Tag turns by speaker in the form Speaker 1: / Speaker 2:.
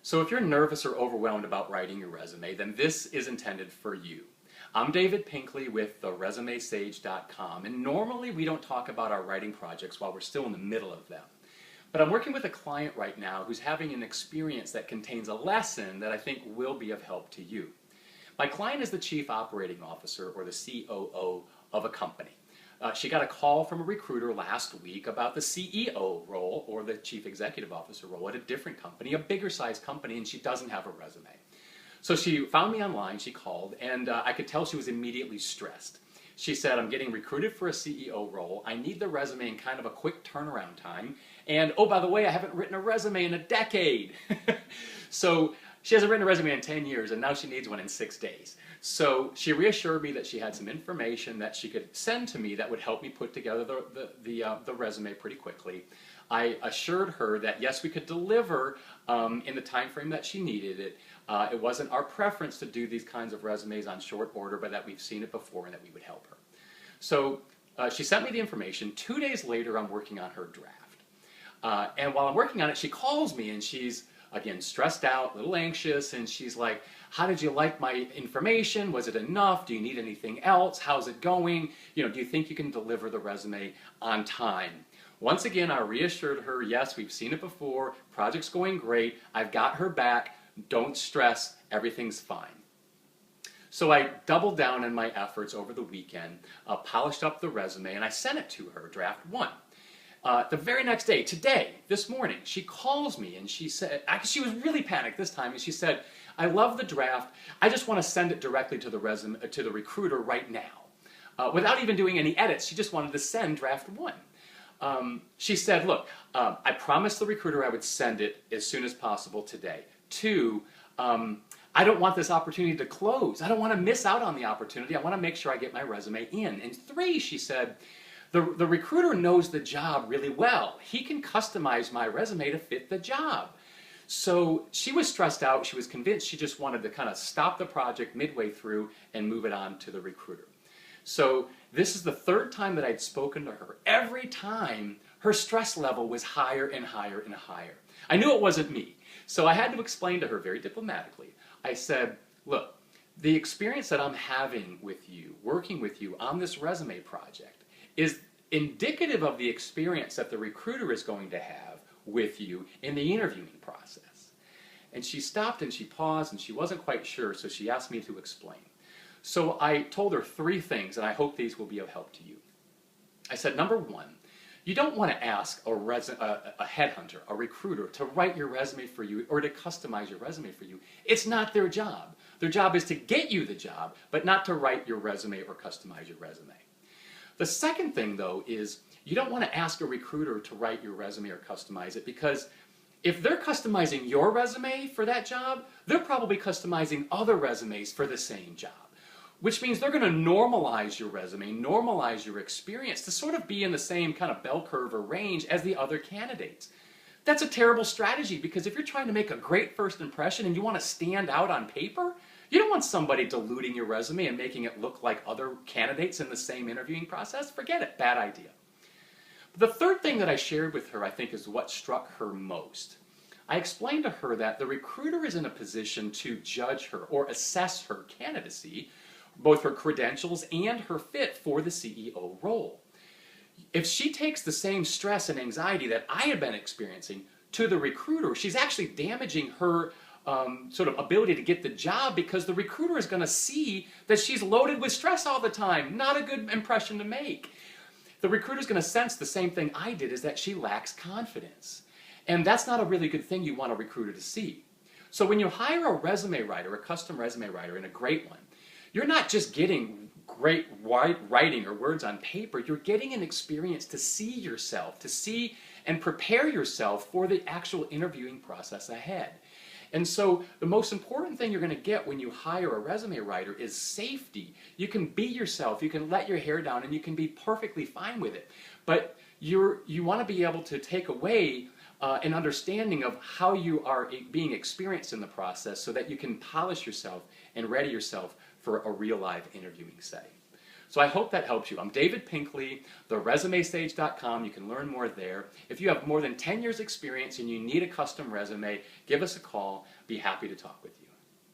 Speaker 1: So if you're nervous or overwhelmed about writing your resume, then this is intended for you. I'm David Pinkley with theresumesage.com, and normally we don't talk about our writing projects while we're still in the middle of them. But I'm working with a client right now who's having an experience that contains a lesson that I think will be of help to you. My client is the Chief Operating Officer, or the COO, of a company. She got a call from a recruiter last week about the CEO role, or the Chief Executive Officer role, at a different company, a bigger size company, and she doesn't have a resume. So she found me online, she called, and I could tell she was immediately stressed. She said, I'm getting recruited for a CEO role, I need the resume in kind of a quick turnaround time, and oh, by the way, I haven't written a resume in a decade. So she hasn't written a resume in 10 years, and now she needs one in 6 days. So she reassured me that she had some information that she could send to me that would help me put together the resume pretty quickly. I assured her that yes, we could deliver in the time frame that she needed it. It wasn't our preference to do these kinds of resumes on short order, but that we've seen it before and that we would help her. So she sent me the information. 2 days later, I'm working on her draft. And while I'm working on it, she calls me and she's, again, stressed out, a little anxious, and she's like, how did you like my information? Was it enough? Do you need anything else? How's it going? Do you think you can deliver the resume on time? Once again, I reassured her, yes, we've seen it before, project's going great, I've got her back, don't stress, everything's fine. So I doubled down on my efforts over the weekend, polished up the resume, and I sent it to her, draft 1. The very next day, today, this morning, she calls me and she said, she was really panicked this time, and she said, I love the draft, I just want to send it directly to the recruiter right now. Without even doing any edits, she just wanted to send draft 1. She said, look, I promised the recruiter I would send it as soon as possible today. 2, I don't want this opportunity to close. I don't want to miss out on the opportunity. I want to make sure I get my resume in. And 3, she said, the recruiter knows the job really well. He can customize my resume to fit the job. So she was stressed out. She was convinced she just wanted to kind of stop the project midway through and move it on to the recruiter. So this is the 3rd time that I'd spoken to her. Every time, her stress level was higher and higher and higher. I knew it wasn't me. So I had to explain to her very diplomatically. I said, look, the experience that I'm having with you, working with you on this resume project, is indicative of the experience that the recruiter is going to have with you in the interviewing process. And she stopped and she paused and she wasn't quite sure, so she asked me to explain. So I told her 3 things, and I hope these will be of help to you. I said, number 1, you don't want to ask a headhunter, a recruiter, to write your resume for you or to customize your resume for you. It's not their job. Their job is to get you the job, but not to write your resume or customize your resume. The second thing, though, is you don't want to ask a recruiter to write your resume or customize it, because if they're customizing your resume for that job, they're probably customizing other resumes for the same job. Which means they're going to normalize your resume, normalize your experience to sort of be in the same kind of bell curve or range as the other candidates. That's a terrible strategy, because if you're trying to make a great first impression and you want to stand out on paper, you don't want somebody diluting your resume and making it look like other candidates in the same interviewing process. Forget it, bad idea. The 3rd thing that I shared with her, I think, is what struck her most. I explained to her that the recruiter is in a position to judge her or assess her candidacy, both her credentials and her fit for the CEO role. If she takes the same stress and anxiety that I had been experiencing to the recruiter, she's actually damaging her sort of ability to get the job, because the recruiter is going to see that she's loaded with stress all the time. Not a good impression to make. The recruiter is going to sense the same thing I did, is that she lacks confidence. And that's not a really good thing you want a recruiter to see. So when you hire a resume writer, a custom resume writer, and a great one, you're not just getting great writing or words on paper, you're getting an experience to see yourself, to see and prepare yourself for the actual interviewing process ahead. And so the most important thing you're going to get when you hire a resume writer is safety. You can be yourself, you can let your hair down, and you can be perfectly fine with it. But you want to be able to take away an understanding of how you are being experienced in the process, so that you can polish yourself and ready yourself for a real live interviewing setting. So I hope that helps you. I'm David Pinkley, theresumesage.com. You can learn more there. If you have more than 10 years experience and you need a custom resume, give us a call. Be happy to talk with you.